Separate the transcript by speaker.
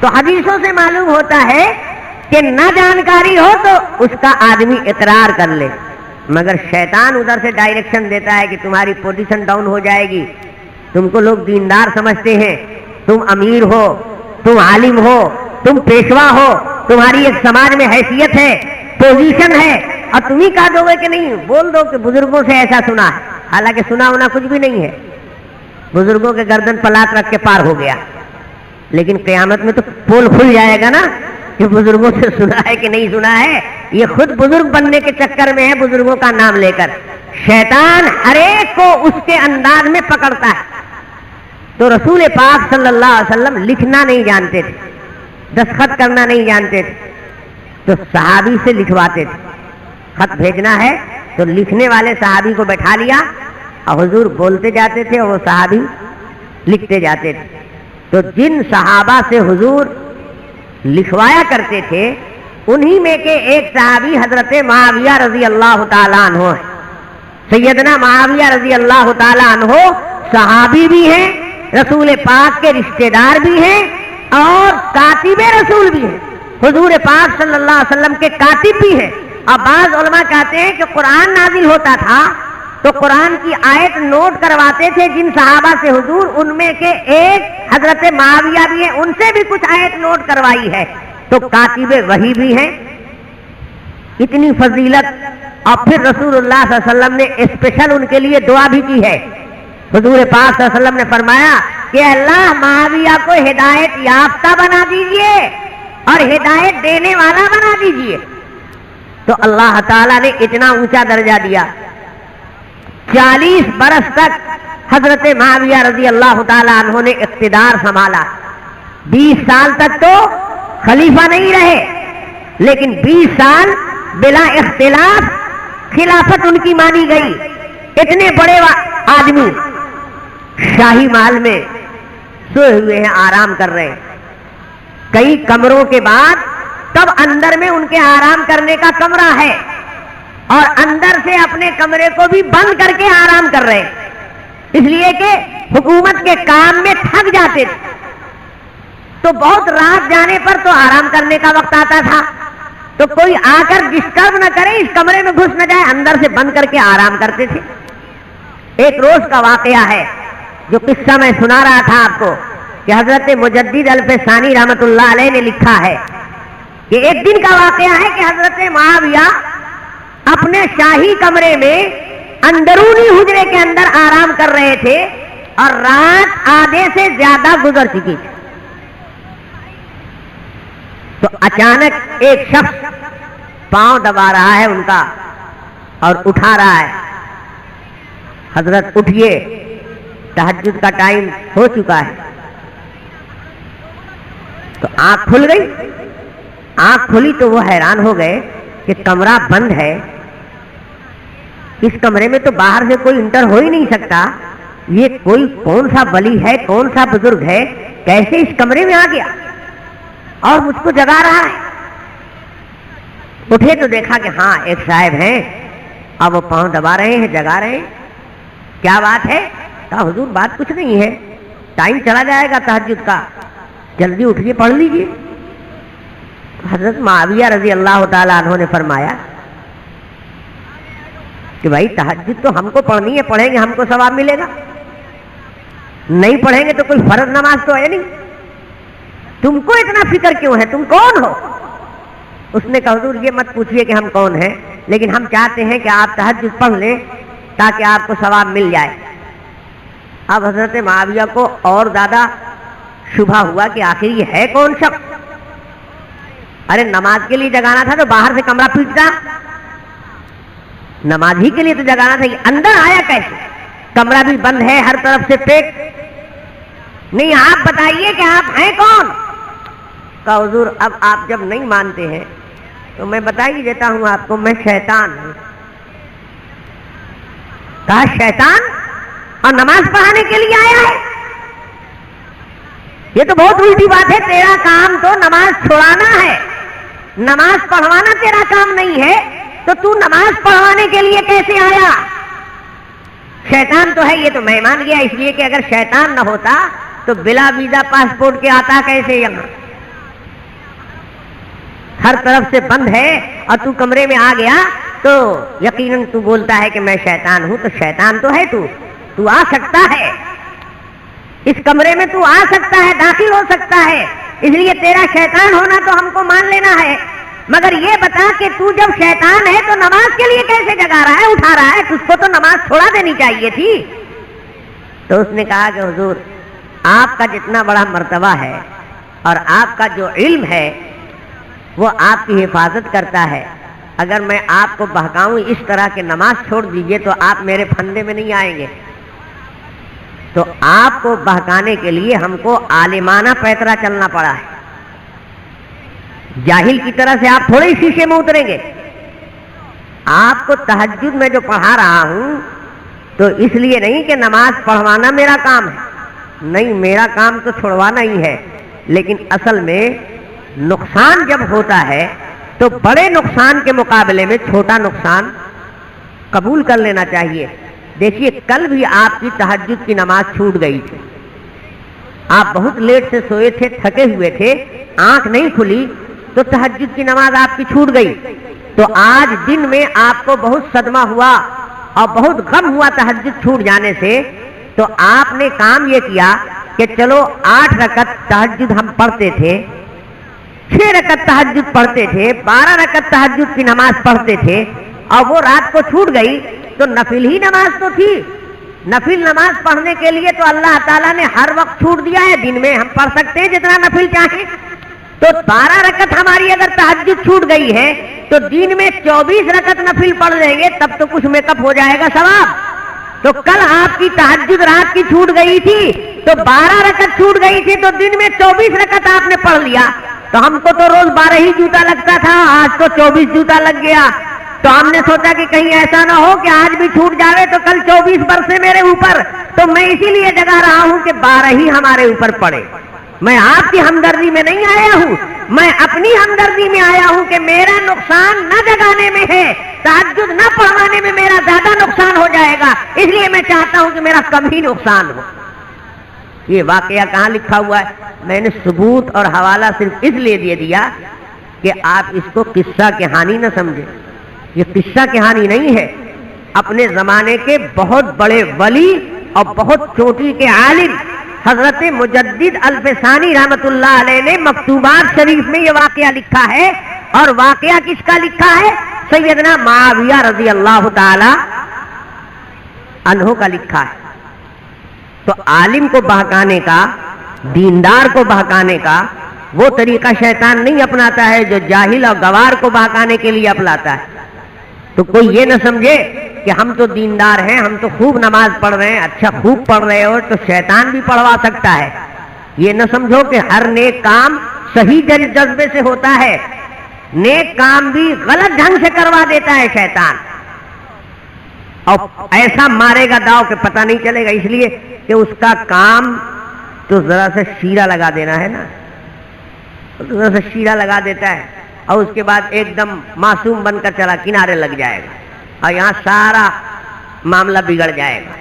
Speaker 1: تو حدیثوں سے معلوم ہوتا ہے کہ نہ جانکاری ہو تو اس کا آدمی اقرار کر لے، مگر شیطان ادھر سے ڈائریکشن دیتا ہے کہ تمہاری پوزیشن ڈاؤن ہو جائے گی، تم کو لوگ دیندار سمجھتے ہیں، تم امیر ہو، تم عالم ہو، تم پیشوا ہو، تمہاری ایک سماج میں حیثیت ہے، پوزیشن ہے، اور تم ہی کہہ دو گے کہ نہیں، بول دو کہ بزرگوں سے ایسا سنا ہے، حالانکہ سنا ہونا کچھ بھی نہیں ہے، بزرگوں کے گردن پلات رکھ کے پار ہو گیا، لیکن قیامت میں تو پول کھل جائے گا نا کہ بزرگوں سے سنا ہے کہ نہیں سنا ہے۔ یہ خود بزرگ بننے کے چکر میں ہے بزرگوں کا نام لے کر۔ شیطان ہر ایک کو اس کے انداز میں پکڑتا ہے۔ تو رسول پاک صلی اللہ علیہ وسلم لکھنا نہیں جانتے تھے، دستخط کرنا نہیں جانتے تھے، تو صحابی سے لکھواتے تھے۔ خط بھیجنا ہے تو لکھنے والے صحابی کو بٹھا لیا اور حضور بولتے جاتے تھے اور وہ صحابی لکھتے جاتے تھے۔ تو جن صحابہ سے حضور لکھوایا کرتے تھے انہی میں کے ایک صحابی حضرت معاویہ رضی اللہ تعالیٰ عنہ ہے۔ سیدنا معاویہ رضی اللہ تعالیٰ عنہ صحابی بھی ہیں، رسول پاک کے رشتہ دار بھی ہیں اور کاتب رسول بھی ہیں، حضور پاک صلی اللہ علیہ وسلم کے کاتب بھی ہیں۔ اور بعض علماء کہتے ہیں کہ قرآن نازل ہوتا تھا تو قرآن کی آیت نوٹ کرواتے تھے جن صحابہ سے حضور، ان میں کے ایک حضرت معاویہ بھی ہیں، ان سے بھی کچھ آیت نوٹ کروائی ہے، تو کاتب وحی بھی ہیں۔ اتنی فضیلت۔ اور پھر رسول اللہ صلی اللہ علیہ وسلم نے اسپیشل ان کے لیے دعا بھی کی ہے۔ حضور پاک صلی اللہ علیہ وسلم نے فرمایا کہ اللہ معاویہ کو ہدایت یافتہ بنا دیجئے اور ہدایت دینے والا بنا دیجئے۔ تو اللہ تعالیٰ نے اتنا اونچا درجہ دیا۔ 40 برس تک حضرت معاویہ رضی اللہ تعالیٰ عنہ نے اقتدار سنبھالا۔ 20 سال تک تو خلیفہ نہیں رہے، لیکن 20 سال بلا اختلاف خلافت ان کی مانی گئی۔ اتنے بڑے آدمی شاہی محل میں سوئے ہوئے ہیں، آرام کر رہے ہیں۔ کئی کمروں کے بعد تب اندر میں ان کے آرام کرنے کا کمرہ ہے، اور اندر سے اپنے کمرے کو بھی بند کر کے آرام کر رہے ہیں، اس لیے کہ حکومت کے کام میں تھک جاتے تھے، تو بہت رات جانے پر تو آرام کرنے کا وقت آتا تھا، تو کوئی آ کر ڈسٹرب نہ کرے، اس کمرے میں گھس نہ جائے، اندر سے بند کر کے آرام کرتے تھے۔ ایک روز کا واقعہ ہے جو قصہ میں سنا رہا تھا آپ کو، کہ حضرت مجدد الفسانی رحمۃ اللہ علیہ نے لکھا ہے کہ ایک دن کا واقعہ ہے کہ حضرت معاویہ اپنے شاہی کمرے میں اندرونی حجرے کے اندر آرام کر رہے تھے اور رات آدھے سے زیادہ گزر چکی تھی۔ تو اچانک ایک شخص پاؤں دبا رہا ہے ان کا اور اٹھا رہا ہے، حضرت اٹھیے، تہجد کا ٹائم ہو چکا ہے۔ تو آنکھ کھل گئی، آنکھ کھلی تو وہ حیران ہو گئے کہ کمرہ بند ہے، اس کمرے میں تو باہر سے کوئی انٹر ہو ہی نہیں سکتا، یہ کوئی کون سا ولی ہے، کون سا بزرگ ہے، کیسے اس کمرے میں آ گیا اور مجھ کو جگا رہا ہے۔ اٹھے تو دیکھا کہ ہاں ایک صاحب ہیں، اب وہ پاؤں دبا رہے ہیں، جگا رہے ہیں۔ کیا بات ہے؟ کہا حضور بات کچھ نہیں ہے، ٹائم چلا جائے گا تہجد کا، جلدی اٹھیے پڑھ لیجیے۔ حضرت معاویہ رضی اللہ تعالیٰ عنہ نے فرمایا کہ بھائی تہجد تو ہم کو پڑھنی ہے، پڑھیں گے ہم کو ثواب ملے گا، نہیں پڑھیں گے تو کوئی فرض نماز تو ہے نہیں، تم کو اتنا فکر کیوں ہے، تم کون ہو؟ اس نے کہا حضور یہ مت پوچھئے کہ ہم کون ہیں، لیکن ہم چاہتے ہیں کہ آپ تہجد پڑھ لیں تاکہ آپ کو ثواب مل جائے۔ اب حضرت معاویہ کو اور زیادہ شبہ ہوا کہ آخر یہ ہے کون شخص، ارے نماز کے لیے جگانا تھا تو باہر سے کمرہ پیٹتا، نماز ہی کے لیے تو جگانا تھا، یہ اندر آیا کیسے؟ کمرہ بھی بند ہے، ہر طرف سے پیک نہیں، آپ بتائیے کہ آپ ہیں کون؟ کہا حضور اب آپ جب نہیں مانتے ہیں تو میں بتا ہی دیتا ہوں آپ کو، میں شیطان ہوں۔ کہا شیطان اور نماز پڑھانے کے لیے آیا ہے؟ یہ تو بہت الٹی بات ہے، تیرا کام تو نماز چھڑانا ہے، نماز پڑھوانا تیرا کام نہیں ہے، تو تو نماز پڑھوانے کے لیے کیسے آیا؟ شیطان تو ہے، یہ تو میں مان گیا، اس لیے کہ اگر شیطان نہ ہوتا تو بلا ویزا پاسپورٹ کے آتا کیسے یہاں؟ ہر طرف سے بند ہے اور تو کمرے میں آ گیا تو یقیناً تو بولتا ہے کہ میں شیطان ہوں. تو شیطان تو ہے تو آ سکتا ہے اس کمرے میں، تو آ سکتا ہے، داخل ہو سکتا ہے. اس لیے تیرا شیطان ہونا تو ہم کو مان لینا ہے، مگر یہ بتا کہ تو جب شیطان ہے تو نماز کے لیے کیسے جگا رہا ہے، اٹھا رہا ہے؟ تجھ کو تو نماز چھوڑا دینی چاہیے تھی. تو اس نے کہا کہ حضور آپ کا جتنا بڑا مرتبہ ہے اور آپ کا جو علم ہے وہ آپ کی حفاظت کرتا ہے. اگر میں آپ کو بہکاؤں اس طرح کہ نماز چھوڑ دیجئے تو آپ میرے پھندے میں نہیں آئیں گے. تو آپ کو بہکانے کے لیے ہم کو عالمانہ پیترا چلنا پڑا ہے. جاہل کی طرح سے آپ تھوڑے ہی شیشے میں اتریں گے. آپ کو تہجد میں جو پڑھا رہا ہوں تو اس لیے نہیں کہ نماز پڑھوانا میرا کام ہے، نہیں، میرا کام تو چھڑوانا ہی ہے. لیکن اصل میں نقصان جب ہوتا ہے تو بڑے نقصان کے مقابلے میں چھوٹا نقصان قبول کر لینا چاہیے. دیکھیے کل بھی آپ کی تہجد کی نماز چھوٹ گئی تھی. آپ بہت لیٹ سے سوئے تھے، تھکے ہوئے تھے، آنکھ نہیں کھلی تو تہجد کی نماز آپ کی چھوٹ گئی. تو آج دن میں آپ کو بہت صدمہ ہوا اور بہت غم ہوا تہجد چھوٹ جانے سے. تو آپ نے کام یہ کیا کہ چلو 8 رکعت تہجد ہم پڑھتے تھے، 6 رکعت تہجد پڑھتے تھے، 12 رکعت تہجد کی نماز پڑھتے تھے، اور وہ رات کو چھوٹ گئی تو نفل ہی نماز تو تھی. نفل نماز پڑھنے کے لیے تو اللہ تعالیٰ نے ہر وقت چھوٹ دیا ہے. دن میں ہم پڑھ سکتے ہیں جتنا نفل چاہیں. تو 12 رکعت ہماری اگر تہجد چھوٹ گئی ہے تو دن میں 24 رکعت نفل پڑھ لیں گے، تب تو کچھ میک اپ ہو جائے گا ثواب. تو کل آپ کی تہجد رات کی چھوٹ گئی تھی تو 12 رکعت چھوٹ گئی تھی تو دن میں 24 رکعت آپ نے پڑھ لیا. تو ہم کو تو روز 12 ہی جوتا لگتا تھا، آج تو 24 جوتا لگ گیا. تو ہم نے سوچا کہ کہیں ایسا نہ ہو کہ آج بھی چھوٹ جاوے تو کل 24 برسے میرے اوپر. تو میں اسی لیے جگا رہا ہوں کہ 12 ہی ہمارے اوپر پڑے. میں آپ کی ہمدردی میں نہیں آیا ہوں، میں اپنی ہمدردی میں آیا ہوں کہ میرا نقصان نہ جگانے میں ہے، تہجد نہ پڑھوانے میں میرا زیادہ نقصان ہو جائے گا. اس لیے میں چاہتا ہوں کہ میرا کم ہی نقصان ہو. یہ واقعہ کہاں لکھا ہوا ہے؟ میں نے ثبوت اور حوالہ صرف اس لیے دے دیا کہ آپ اس کو قصہ کہانی نہ سمجھیں. یہ قصہ کہانی نہیں ہے. اپنے زمانے کے بہت بڑے ولی اور بہت چوٹی کے عالم حضرت مجدد الفسانی رحمت اللہ علیہ نے مکتوبات شریف میں یہ واقعہ لکھا ہے. اور واقعہ کس کا لکھا ہے؟ سیدنا معاویہ رضی اللہ تعالی عنہ کا لکھا ہے. تو عالم کو بہکانے کا، دیندار کو بہکانے کا وہ طریقہ شیطان نہیں اپناتا ہے جو جاہل اور گوار کو بہکانے کے لیے اپناتا ہے. تو کوئی یہ نہ سمجھے کہ ہم تو دیندار ہیں، ہم تو خوب نماز پڑھ رہے ہیں. اچھا خوب پڑھ رہے ہو تو شیطان بھی پڑھوا سکتا ہے. یہ نہ سمجھو کہ ہر نیک کام صحیح جذبے سے ہوتا ہے. نیک کام بھی غلط ڈھنگ سے کروا دیتا ہے شیطان، اور ایسا مارے گا داؤ کہ پتہ نہیں چلے گا. اس لیے کہ اس کا کام تو ذرا سے شیرہ لگا دینا ہے نا، ذرا سے شیرہ لگا دیتا ہے اور اس کے بعد ایک دم معصوم بن کر چلا کنارے لگ جائے گا اور یہاں سارا معاملہ بگڑ جائے گا.